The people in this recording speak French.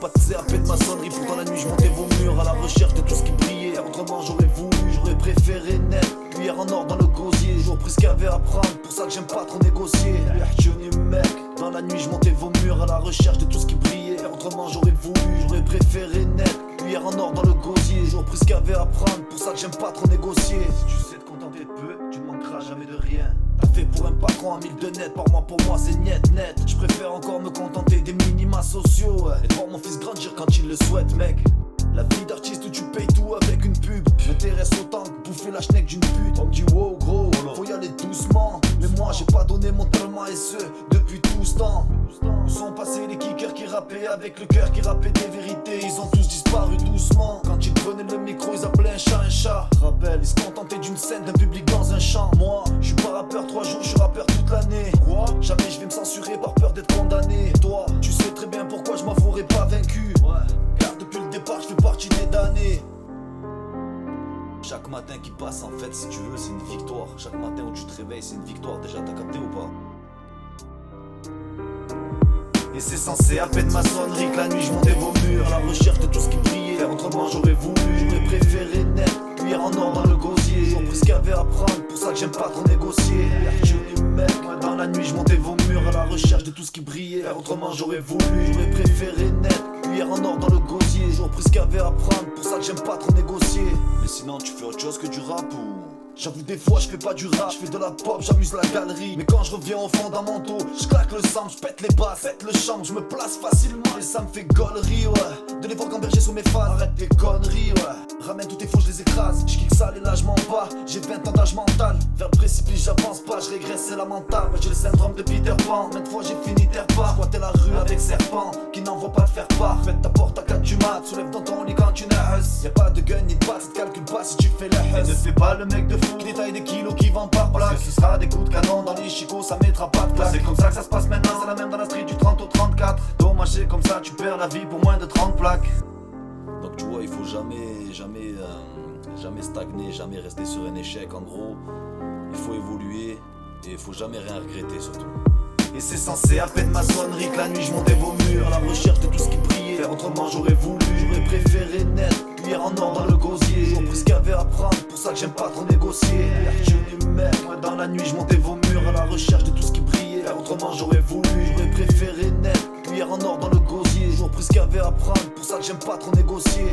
Pas de CAP de maçonnerie, pourtant la nuit je montais vos murs à la recherche de tout ce qui brillait. Autrement j'aurais voulu, j'aurais préféré net. Cuillère en or dans le gosier, j'aurais pris ce qu'il y avait à prendre. Pour ça que j'aime pas trop négocier. Johnny mec, dans la nuit je montais vos murs à la recherche de tout ce qui brillait. Autrement j'aurais voulu, j'aurais préféré net. Cuillère en or dans le gosier, j'aurais pris ce qu'il y avait à prendre. Pour ça que j'aime pas trop négocier. Si tu sais te contenter de peu, tu ne manqueras jamais de rien. T'as fait pour un patron à 1000 de net, par mois pour moi c'est net. Je préfère encore me contenter des minima sociaux et voir mon fils grandir quand il le souhaite mec. La vie d'artiste où tu payes tout avec une pub m'intéresse autant que bouffer la schneck d'une pute. On me dit wow gros, faut y aller doucement. Mais moi j'ai pas donné mon talent et ce depuis tout ce temps. Où sont passés les kickers qui rappaient avec le cœur, qui rappaient des vérités. Ils ont tous disparu doucement. Quand ils prenaient le micro ils appelaient un chat un chat. Rappel, ils se contentaient d'une scène, d'un public dans un champ. Moi, je suis pas rappeur 3 jours, je suis rappeur toute l'année. Quoi? Jamais je vais me censurer par peur d'être condamné. Toi, tu sais très bien pourquoi je m'avouerai pas vaincu. Car depuis le départ je fais partie des damnés. Chaque matin qui passe en fait si tu veux c'est une victoire. Chaque matin où tu te réveilles c'est une victoire. Déjà t'as capté ou pas? Et c'est censé à peine maçonnerie que la nuit je montais vos murs à la recherche de tout ce qui brillait. Autrement j'aurais voulu, j'aurais préféré net. Cuillère en or dans le gosier, j'aurais pris ce qu'il y avait à prendre. Pour ça que j'aime pas trop négocier. Johnny mec, dans la nuit je montais vos murs à la recherche de tout ce qui brillait. Autrement j'aurais voulu, j'aurais préféré net. Cuillère en or dans le gosier, j'aurais pris ce qu'il y avait à prendre. Pour ça que j'aime pas trop négocier. Mais sinon tu fais autre chose que du rap ou... J'avoue des fois je fais pas du rap, je fais de la pop, j'amuse la galerie. Mais quand je reviens aux fondamentaux, je claque le sang, je pète les basses, pète le champ, je me place facilement et ça me fait gaulerie ouais. De les voir gamberger sous mes phases, arrête tes conneries ouais. Ramène tous tes faux, je les écrase, je kick ça et là je m'en bats. J'ai 20 ans d'âge mental, vers le précipice j'avance pas, je régresse c'est lamentable. J'ai le syndrome de Peter Pan, maintes fois j'ai fini terre part. Squatter la rue avec serpent, qui n'envoie pas de faire part. Faites ta porte à 4 du mat, soulève dans ton lit quand tu naisses. Y'a pas de gun ni de batte, ça te calcule pas si tu fais la huss. Et ne fais pas le mec de fou qui détaille des kilos qui vend par plaque. Parce que ce sera des coups de canon dans les chicots, ça mettra pas de claque. C'est comme ça que ça se passe maintenant, c'est la même dans la street du 30 au 34. Dommage c'est comme ça, tu perds la vie pour moins de 30 plaques. Donc tu vois il faut jamais stagner, jamais rester sur un échec. En gros il faut évoluer et il faut jamais rien regretter surtout. Et c'est censé à peine maçonnerie que la nuit je montais vos murs à la recherche de tout ce qui brillait. Autrement j'aurais voulu, j'aurais préféré net. Cuillère en or dans le gosier, j'aurais pris ce qu'il y avait à prendre. Pour ça que j'aime pas trop négocier. Johnny mec, dans la nuit je montais vos murs à la recherche de tout ce qui brillait. Autrement j'aurais voulu, j'aurais préféré net. Cuillère en or dans le gosier, j'aurais pris ce qu'il y avait à prendre. Pour ça que j'aime pas trop négocier.